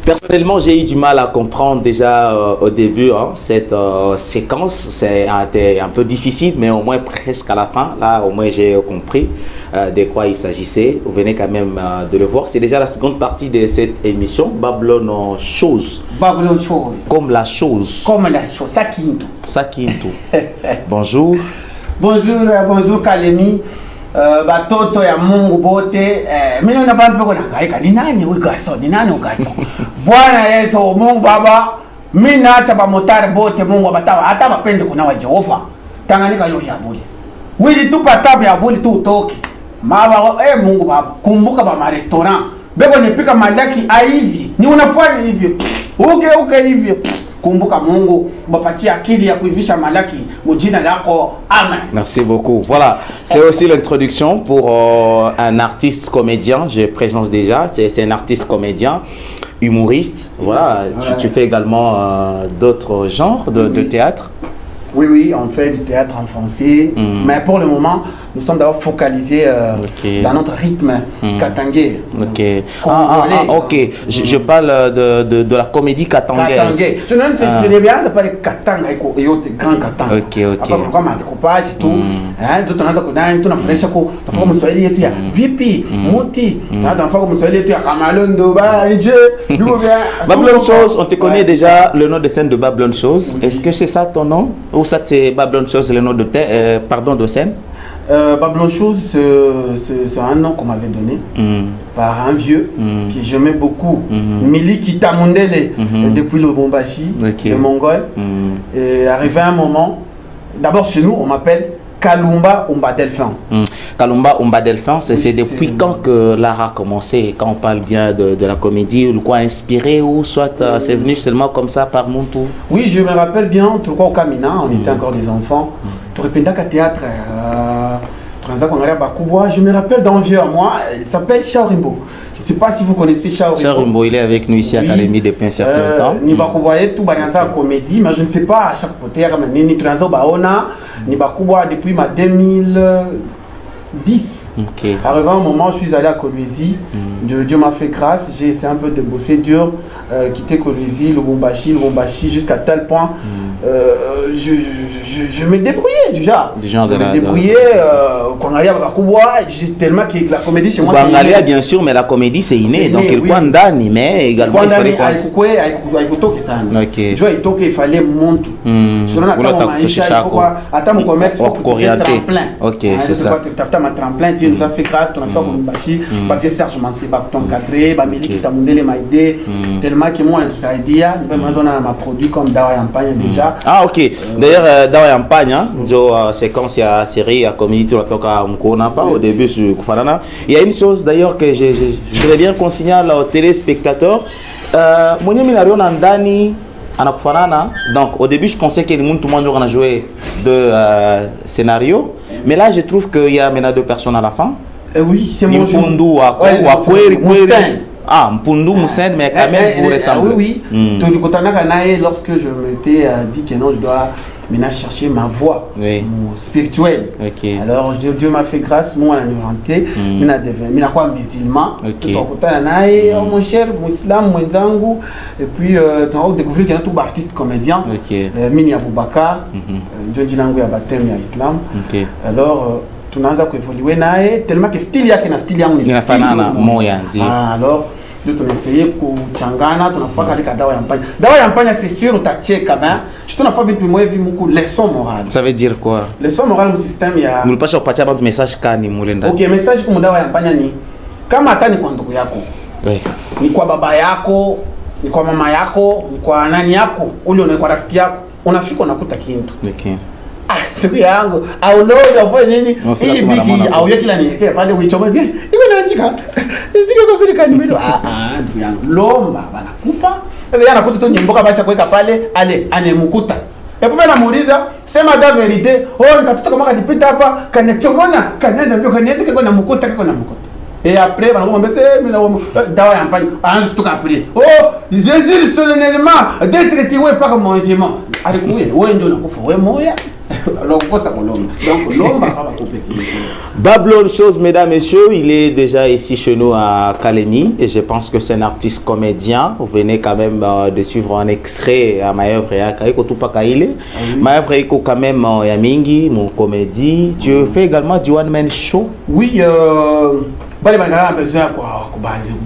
Personnellement, j'ai eu du mal à comprendre déjà au début cette séquence. C'est un peu difficile, mais au moins presque à la fin. Là, au moins, j'ai compris de quoi il s'agissait. Vous venez quand même de le voir. C'est déjà la seconde partie de cette émission. Babylon Chose. Babylon Chose. Comme la chose. Comme la chose. Sakinto. Sakinto. Bonjour. Bonjour Kalemi. Batoto ya Mungu bote mimi na bantu bako nangaika ni nani huyu garson Bwana Yesu Mungu Baba mimi naacha ba motari bote Mungu abatawa hata bapende kuna wa Jehova Tanganyika yo ya buli wili tupa tabu ya buli tu utoke mama Mungu Baba kumbuka ba restaurant beko nipika malaki hivi ni unafanya hivyo uke hivyo kumbuka Mungu bapatia akili ya kuivisha malaki mujina lako amen. Merci beaucoup. Voilà, c'est aussi l'introduction pour un artiste comédien. Je présente déjà, c'est un artiste comédien, humoriste. Voilà, tu fais également d'autres genres de théâtre. Oui, on fait du théâtre en français, mais pour le moment, nous sommes d'abord focalisés dans notre rythme katangé. Ok. Ok. Je parle de la comédie katangaise. Katangé. Je ne sais bien, ça parle katanga et autres grands katanga. Ok. Après, on va découpage et tout. Tout on a ça qu'on a, tout on a fait ça qu'on, t'as fait comme ça il y a VP, Mouti, t'as fait comme ça il y a Kamalon Doba, Babylon Chose, on te connaît déjà le nom de scène de Babylon Chose. Est-ce que c'est ça ton nom? Ou ça c'est Babylon Chose, le nom de scène? Babylon Chose, c'est un nom qu'on m'avait donné par un vieux que j'aimais beaucoup, Mili Kitamundele, depuis le Bombashi, le Mongol. Et arrivé à un moment, d'abord chez nous, on m'appelle Kalumba Umba Delphin. Kalumba Umba Delphin, c'est depuis quand que l'art a commencé? Quand on parle bien de la comédie, ou quoi inspiré, ou soit c'est venu seulement comme ça par mon tour? Oui, je me rappelle bien, en tout cas au Kamina, on était encore des enfants. Tu reprenais qu'à théâtre. Je me rappelle d'un vieux à moi, il s'appelle Chaorimbo. Je ne sais pas si vous connaissez Chaorimbo. Chaorimbo, il est avec nous ici à Kalemi depuis un certain temps. Ni bakuboye tout baranza comédie, mais je ne sais pas à chaque côté ni transo baona ni bakuboye depuis ma 2010. Arrivé à un moment, je suis allé à Kolwezi. Dieu m'a fait grâce. J'ai essayé un peu de bosser dur, quitter Kolwezi, Lubumbashi jusqu'à tel point. Je me débrouillais déjà. Je me débrouillais quand on allait à Bakuboa, tellement que la comédie chez moi. Bangalia bien sûr, mais la comédie c'est inné. Donc il y a Ndani, mais également il fallait quoi? Il fallait monter. Je n'ai pas mon commerce, il faut que tu aies un tremplin. Ok, c'est ça. Tu as un tremplin, tu nous as fait grâce, tu as fait comme Bachi, tu as Serge Mansé, ton cadré, Bamili qui t'a mondé m'a aidé, tellement que moi on a dit, on a produit comme Dawa Yampagne déjà. Ah ok. D'ailleurs Dawa Yampagne, c'est quand c'est la série à comédie tu l'as on pas au début sur Kufanana. Il y a une chose d'ailleurs que je voudrais bien qu'on signale aux téléspectateurs. Mwenye minario nandani anakufanana. Donc au début je pensais que tout le monde aurait joué deux scénarios. Mais là, je trouve qu'il y a maintenant deux personnes à la fin. Oui, c'est mon jeu. Mpundu Moussen, mais quand même vous ressemblez. Oui. Lorsque je m'étais dit que non, je dois maintenant chercher ma voix spirituelle. Alors Dieu m'a fait grâce, moi on a orienté, je devenu musulman. Mon cher musulman, et puis tu as découvert qu'il y a tout artiste comédien, Mini Aboubakar, John Djinango ya baptême ya Islam. Alors tunaanza kuevoluer naye tellement que style yake na style yangu ni style alors nous on essayé kuchangana tunafanya katika Dawa Yampagne. Dawa Yampagne c'est sûr utacheka mais je tuna fa bitu mwevi muku leçon morale. Ça veut dire quoi? Leçon morale mu système ya mulipasha kupatia bantu message kani mulenda. OK, message kwa Dawa Yampagne ni kama hata ni kwa ndugu yako. Ni kwa baba yako, ni kwa mama yako, ni kwa nani yako, ule ni kwa rafiki yako. Unafika unakuta kintu. Ndugu yangu au leo afanye nini hii biki au yeye kila niwekee pale uichoma iko naandika kwa vile kanimelo ndugu yangu lomba banakupa sasa yana kuta tu nyimboka basi kuweka pale ale anemkuta hebu bana muuliza sema da verite nikatoka kama kanipita hapa kanachomona kanaanza ndio kaniende kwa namkuta et après banakumwambia sema Dawa Yampagne anaanza kutoka après Jésus solennellement d'être tué par mon jugement alikuye wewe ndio unakufa wewe moya Babylone Chose, mesdames, messieurs, il est déjà ici chez nous à Kalemi et je pense que c'est un artiste comédien. Vous venez quand même de suivre un extrait à ma œuvre et à ma œuvre est quand même Yamingi, mon comédie. Tu fais également du one-man show? Oui,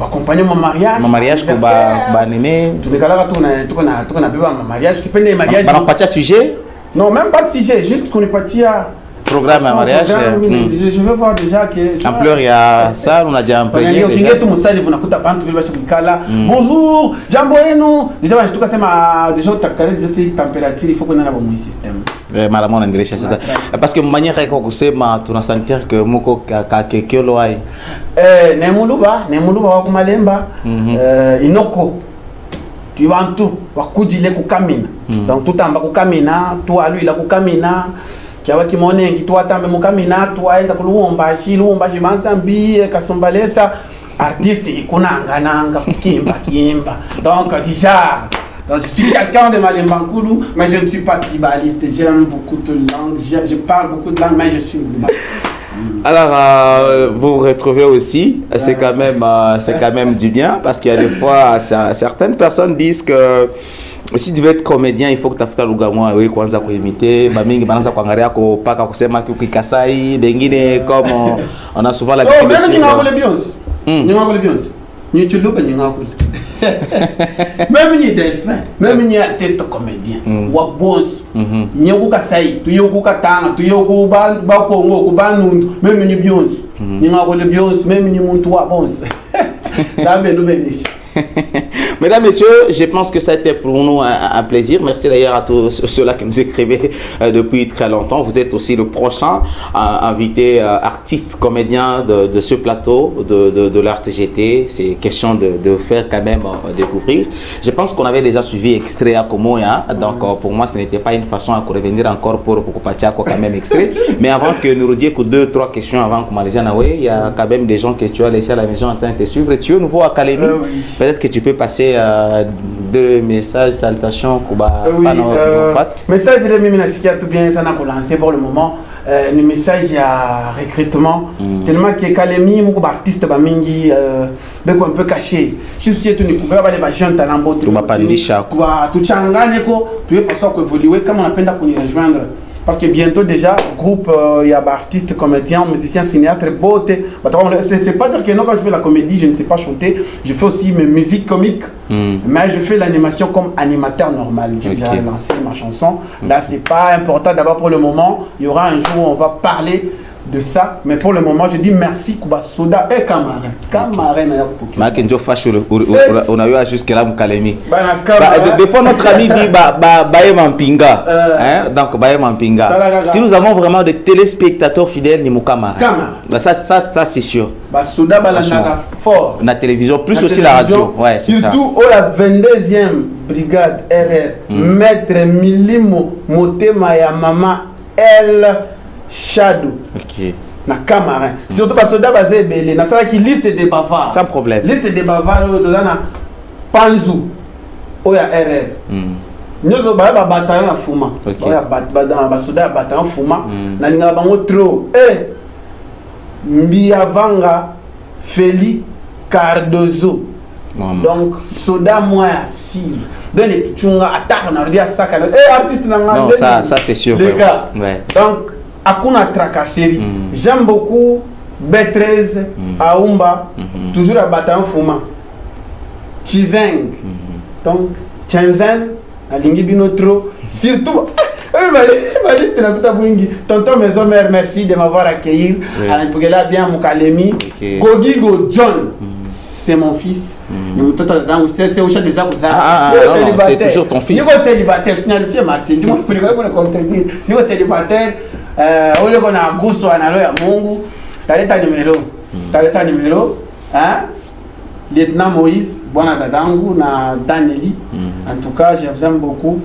accompagner mon mariage. Mon mariage, tu sujet? Non, même pas de sujet, juste qu'on est parti à programme à mariage. Je veux voir déjà que. Ampleur, il y a ça, on a déjà un peu. Bonjour, Jamboeno. Déjà, je trouve que c'est ma. Déjà, c'est température, il faut qu'on ait un bon système. Madame, on a c'est ça. Parce que manière que c'est ma tour sentir que moko kakeke loai. Nemuluba wakumalemba. Inoko. Tu vas en tout, wakujile kukamina. Donc tout en bas kukamina, toi lui la kukamina. Kiawa kimonengi toi tambe mukamina, toi enda kulumbashi mansambi kasombalesa artiste ikunanga nanga kimba. Donc déjà donc, je suis quelqu'un de Malembankoulou, mais je ne suis pas tribaliste. J'aime beaucoup de langues, je parle beaucoup de langues, mais je suis musulman. Alors, vous vous retrouvez aussi, c'est quand même du bien, parce qu'il y a des fois, certaines personnes disent que si tu veux être comédien, il faut que tu fasses le gamin, oui, quand ça imiter, bamingi banasa kwangaria ko paka kusema kikasai, bengine comme on a souvent l'habitude. Oh, même ni ngakole Beyoncé. Ni ngakole Beyoncé. Ni tu lope ni ngakole. Même ni delphin, même ni artiste comédien. Wa boss. Ni ukasai, tu yokuka tanga, tu yokuba ba Kongo ku banundu, même ni Beyoncé. Ni ngakole Beyoncé, même ni muntu wa boss. Ça be nous bénisse. Mesdames, messieurs, je pense que ça a été pour nous un plaisir. Merci d'ailleurs à tous ceux-là qui nous écrivaient depuis très longtemps. Vous êtes aussi le prochain invité artiste, comédien de ce plateau de l'RTGT. C'est question de faire quand même découvrir. Je pense qu'on avait déjà suivi extrait à Komoya. Donc pour moi, ce n'était pas une façon à revenir encore pour Pachako quand même extrait. Mais avant que nous redions 2-3 questions avant qu'on m'allait il y a quand même des gens que tu as laissé à la maison en train de te suivre. Et tu es nouveau à Kalemi. Peut-être que tu peux passer 2 messages, salutations. Message de Miminasiki a tout bien, ça n'a pas lancé pour le moment. Le message il y a recrutement. Tellement que Kalemi, beaucoup d'artistes bamingi, un peu caché. Je suis tout le monde, les jeunes talents, tout changane ko, tu es façon que évoluer, comme on appelle qu'on y rejoindre. Parce que bientôt déjà, groupe, il y a artistes, comédiens, musiciens, cinéastes, beauté. C'est pas dire que non, quand je fais la comédie, je ne sais pas chanter. Je fais aussi mes musiques comiques. Mais je fais l'animation comme animateur normal. J'ai déjà lancé ma chanson. Là, c'est pas important d'abord pour le moment. Il y aura un jour où on va parler de ça, mais pour le moment je dis merci Kuba Soda et Kamarin. On a eu jusqu'à là Mkalemi. Des fois notre ami dit Baye Mampinga. Donc Baye Mampinga. Si nous avons vraiment des téléspectateurs fidèles, ni Mukama. Ça c'est sûr. Soda Balanaga fort. La télévision, plus aussi la radio. Ouais, surtout la 22e brigade RR. Maître Milimo Motema ya Mama El Shadow. Ok. Na Kamarin. Surtout parce que Soda basé belé. Na sala qui liste des bavards. Sans problème. Liste des bavards na Panzu. Oya RR. Nyozo ba bataillon à Fuma. Oya ba Soda bataillon Fuma. Na linga bango trop. Mbiavanga Feli Cardozo. Donc Soda moi si ben les tchunga attaque na redia saka artiste na non ça c'est sûr les gars. Ouais. Donc akuna tracasserie. J'aime beaucoup B13 Aumba toujours à bataillon Fuma Chizeng. Donc Chenzen alingi binotro surtout tonton maison mère, merci de m'avoir accueilli. Bien Mukalemi. Gogigo John, c'est mon fils. C'est au chat déjà c'est toujours ton fils. Niveau célibataire, je n'ai pas niveau célibataire, au lieu qu'on a un goût sur un allo à Mungu, t'as ta numéro, hein? Lieutenant Moïse, Bona Dadangu, na Daneli. En tout cas, je vous aime beaucoup.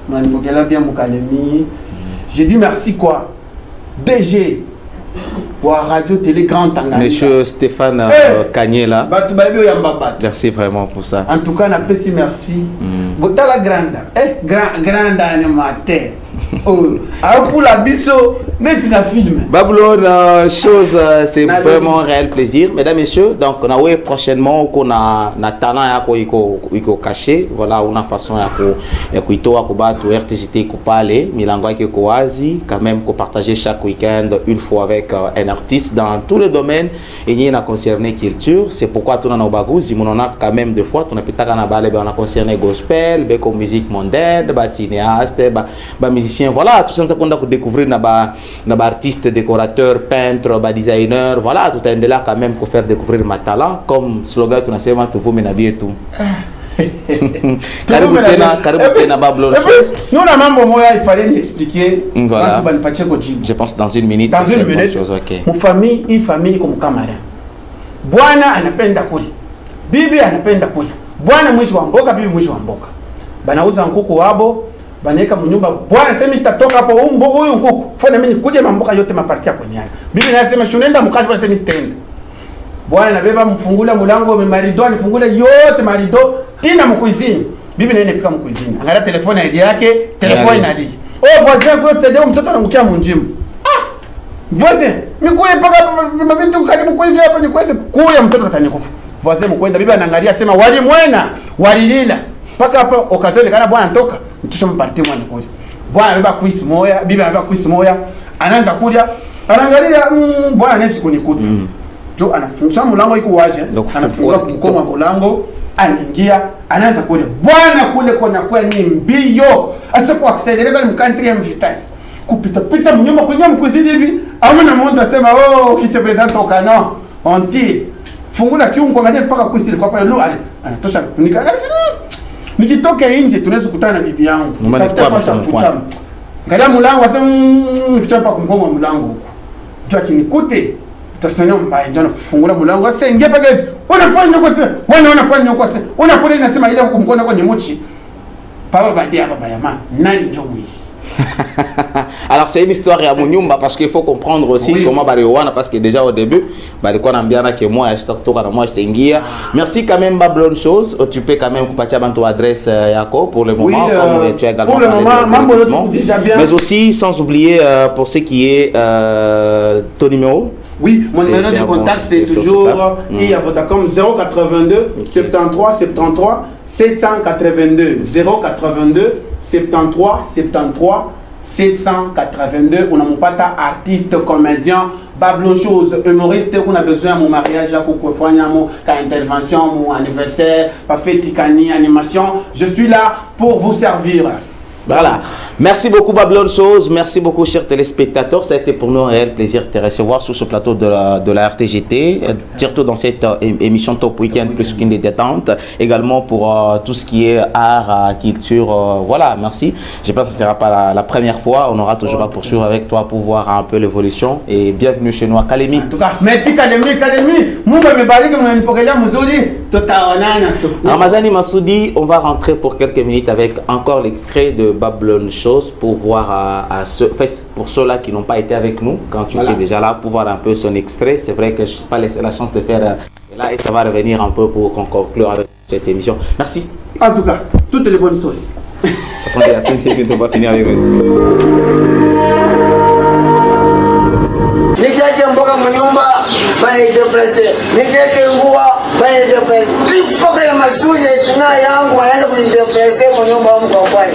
Bien Mukalemi. Je dis merci quoi. DG ou Radio Télé Grand Tanganyika. Monsieur Stéphane Kanye là. Merci vraiment pour ça. En tout cas, on a merci. Botala grande. Grande animateur. Afu la biso, net na film. Babylone, chose, c'est vraiment un réel plaisir. Mesdames, messieurs, donc on a prochainement qu'on a talent à ko caché. Voilà, on a façon à ko ito à ko battre RTGT ko parler, milango ke ko wazi, quand même ko partager chaque week-end une fois avec un artiste dans tous les domaines et ni na concerné culture. C'est pourquoi tout na bagouzi, on a quand même deux fois, on a peut-être on a concerné gospel, comme musique mondaine, cinéaste, musicien, voilà, tout ça qu'on a découvrir na artiste, décorateur, peintre, designer, voilà, tout un là quand même pour faire découvrir ma talent, comme slogan tu n'as seulement tout vous et tout. Nous la mambo moya il fallait expliquer. Voilà. Je pense dans une minute. Dans une minute. Mon famille, une famille comme camarade. Bwana anapenda kuli. Bibi anapenda kuli. Bwana mwisho wa mboka, bibi mwisho wa mboka. Banauza nkuku wabo, banaweka mnyumba. Bwana sema sitatoka hapo huyu nkuku. Fona mimi nikuje mamboka yote mapartia kwenye yana. Bibi anasema shunenda mkazi bwana sema sitenda. Bwana anabeba mfungula mlango marido anifungula yote marido tina mkuizini. Bibi naye anapika mkuizini. Angalia telefoni ID yake, telefoni inali. Oh voisin kwa tusaidia mtoto anamkia munjimu. Ah! Voisin, mikuye paka mabintu karibu kwa hivi hapa nikwese kuya mtoto atanikufa. Voisin mkwenda bibi anaangalia sema wali mwena, walilila. Paka hapa okazioni kana bwana anatoka, mtisho mparti mwana kule. Bwana anabeba kuisi moya, bibi anabeba kuisi moya, anaanza kuja, anaangalia bwana nesi kunikuta. Jo anafunga mlango iko waje, anafunga mkomo wa mlango, anaingia, anaanza kule. Bwana kule kona kwa ni mbio. Asa kwa accelerator mkantri ya vitesse. Kupita pita mnyuma kwenye mkuzidi hivi, amuna mtu asema oh qui se présente au canon. On tire. Fungula kiungo ngaje mpaka kuisi kwa pale lo anatosha kufunika. Nikitoka nje tunaweza kukutana na bibi yangu. Ngalia mlango asema mfichapa kumgonga mlango huko. Njoo akinikute tasanya mbaya ndio anafungula mlango asa ingia paka hivi. Unafanya huko sasa. Unafanya huko sasa. Unapole nasema ile kumkona kwenye mochi. Papa badia baba yama. Nani ndio mwishi? Alors c'est une histoire à Mouniumba parce qu'il faut comprendre aussi comment Bariwana parce que déjà au début Barikona Mbiana que moi j'étais ingia. Merci quand même Babylone chose. Tu peux quand même partir dans ton adresse Yako pour le moment comme tu as également pour le moment déjà bien. Mais aussi sans oublier pour ce qui est ton numéro. Oui, mon numéro de contact c'est toujours Vodacom 082 73 73 782 082 73 73 782. On a mon pata artiste, comédien, Babylone chose, humoriste. On a besoin de mon mariage, mon intervention, mon anniversaire, parfait tikani, animation. Je suis là pour vous servir. Voilà. Merci beaucoup Babylone chose, merci beaucoup chers téléspectateurs. Ça a été pour nous un réel plaisir de te recevoir sur ce plateau de la RTGT, surtout dans cette émission Top Weekend plus qu'une détente. Également pour tout ce qui est art, culture. Voilà, merci. Je pense que ce ne sera pas la première fois. On aura toujours à poursuivre avec toi pour voir un peu l'évolution. Et bienvenue chez nous à Kalemi. En tout cas, merci Kalemi. Ramazani Massoudi, on va rentrer pour quelques minutes avec encore l'extrait de Babylone chose pour voir en fait pour ceux-là qui n'ont pas été avec nous quand tu étais déjà là pour voir un peu son extrait. C'est vrai que je n'ai pas laissé la chance de faire là et ça va revenir un peu pour qu'on conclue avec cette émission. Merci. En tout cas, toutes les bonnes sauces. Attendez, on va finir avec Nikiache mboga mnyumba bali depresse. Nikiache nguo bali depresse. Nifoka ya masuja tuna yangu anaanza kujidepresse mnyumba wangu kwa kwani.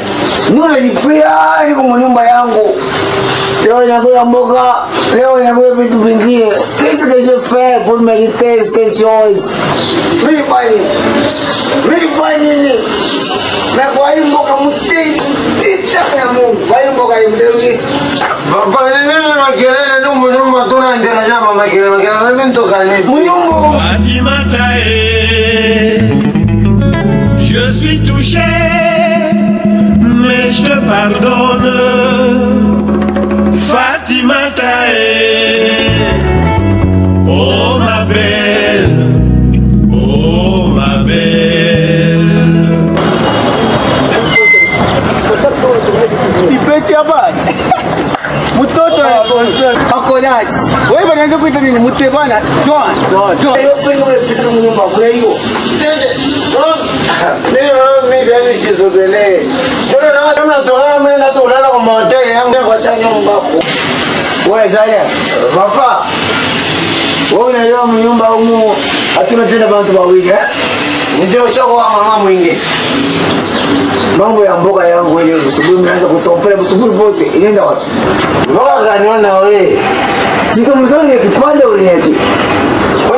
Nuna lipia niko mnyumba yangu. Leo inakuwa mboga, leo inakuwa vitu vingine. Qu'est-ce que je fais pour mériter cette chose? Mimi fanya nini? Na kwa hiyo mboga mtiti tita ya Mungu. Kwa hiyo mboga imdeuni. Baba nini makelele ndio mnyumba tunaendelea jamaa makelele ntoka nini? Mnyumba Fatimata je suis touché mais je te pardonne. Fatimata oh ma belle, oh ma belle. Mtoto akonati. Wewe bwana unaweza kuita nini mute bwana? Joa. Hiyo pengo ile pita mnyumba kuna hiyo. Mimi gani sizogelee. Ndio na watu mnatoa mimi na tulala kwa mahoteli yangu kwa chanya mbako. Wewe Zaya, papa. Wewe unaiona mnyumba humu hatuna tena watu wawili eh? Ndio shoko wa mama mwingi. Mambo ya mboga yangu ile usubuhi mnaanza kutompela usubuhi wote inaenda wapi? Mboga ganiona wewe. Siko mzuri ni kipande uliachi.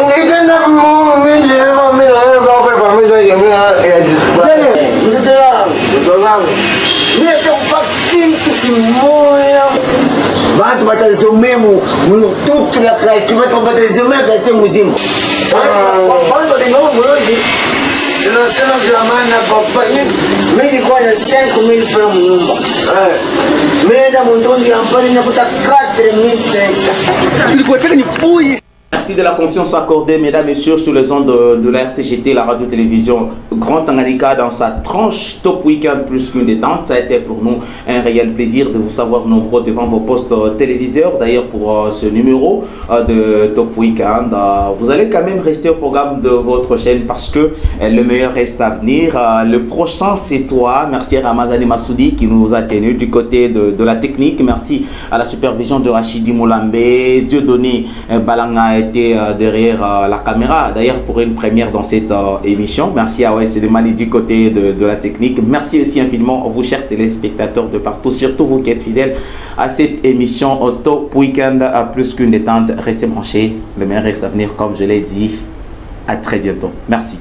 Ungeitenda mimi leo mimi leo kwa pameza ya mimi ya mtoto wangu. Mimi nakupa kitu kimoja. Watu watazomea mtutu la kai watu watazomea katika mzimu. Kwanza ndio mmoja. Tunasema jamani na papa mimi kwa na 5,000 francs nyumba. Mimi ndio mtoto yampani na kutaka 4,000. Tulikuwa ni pui. Merci de la confiance accordée, mesdames et messieurs, sur les ondes de la RTGT, la radio-télévision Grand Tanganyika, dans sa tranche Top Weekend plus qu'une détente. Ça a été pour nous un réel plaisir de vous savoir nombreux devant vos postes téléviseurs. D'ailleurs, pour ce numéro de Top Weekend, vous allez quand même rester au programme de votre chaîne parce que le meilleur reste à venir. Le prochain, c'est toi. Merci à Ramazani Massoudi qui nous a tenus du côté de la technique. Merci à la supervision de Rachidi Moulambe, Dieudonné Balanga était derrière la caméra, d'ailleurs pour une première dans cette émission. Merci à Wes Mani du côté de la technique. Merci aussi infiniment à vous chers téléspectateurs de partout, surtout vous qui êtes fidèles à cette émission Top Weekend à plus qu'une détente. Restez branchés, le meilleur reste à venir comme je l'ai dit. À très bientôt. Merci.